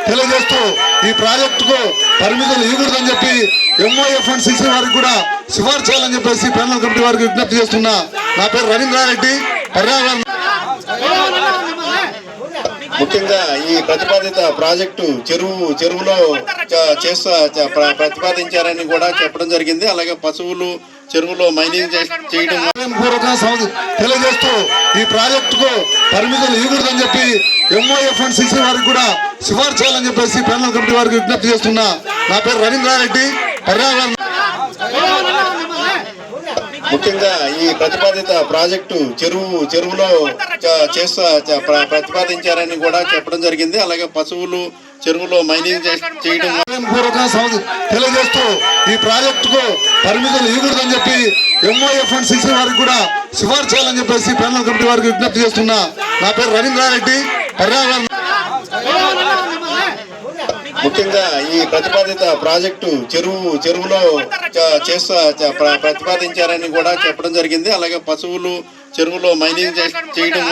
తెలియజేస్తూ ఈ ప్రాజెక్టుకు పరిమితులు ఇవ్వకూడదని చెప్పి ఎంఓఎఫ్ అండ్ సిసి వారికి కూడా సిఫార్సు చేయాలని చెప్పేసి ప్యానల్ కమిటీ వారికి విజ్ఞప్తి చేస్తున్నా. నా పేరు రవీంద్రారెడ్డి. పర్యావరణ ముఖ్యంగా ఈ ప్రతిపాదిత ప్రాజెక్టు చెరువులో ప్రతిపాదించారని కూడా చెప్పడం జరిగింది. అలాగే పశువులు చెరువులో మైనింగ్ చేయడం తెలియజేస్తూ ఈ ప్రాజెక్టుకు పరిమితులు ఇవ్వకూడదని చెప్పి ఎంఓఎఫ్ అండ్ సిసి వారికి కూడా సిఫార్సు చేయాలని చెప్పేసి ప్యానల్ కమిటీ వారికి విజ్ఞప్తి చేస్తున్నా. నా పేరు రవీంద్రారెడ్డి. పర్యావరణ ముఖ్యంగా ఈ ప్రతిపాదిత ప్రాజెక్టు చెరువులో ప్రతిపాదించారని కూడా చెప్పడం జరిగింది. అలాగే పశువులు చెరువులో మైనింగ్ చేయడం తెలియజేస్తూ ఈ ప్రాజెక్టుకు పరిమితులు ఇవ్వకూడదని చెప్పి ఎంఓఎఫ్ అండ్ సిసి వారికి కూడా సిఫార్సు చేయాలని చెప్పేసి ప్యానల్ కమిటీ వారికి విజ్ఞప్తి చేస్తున్నా. నా పేరు రవీంద్రారెడ్డి. పర్యావరణ ముఖ్యంగా ఈ ప్రతిపాదిత ప్రాజెక్టు చెరువులో ప్రతిపాదించారని కూడా చెప్పడం జరిగింది. అలాగే పశువులు చెరువులో మైనింగ్ చేయడం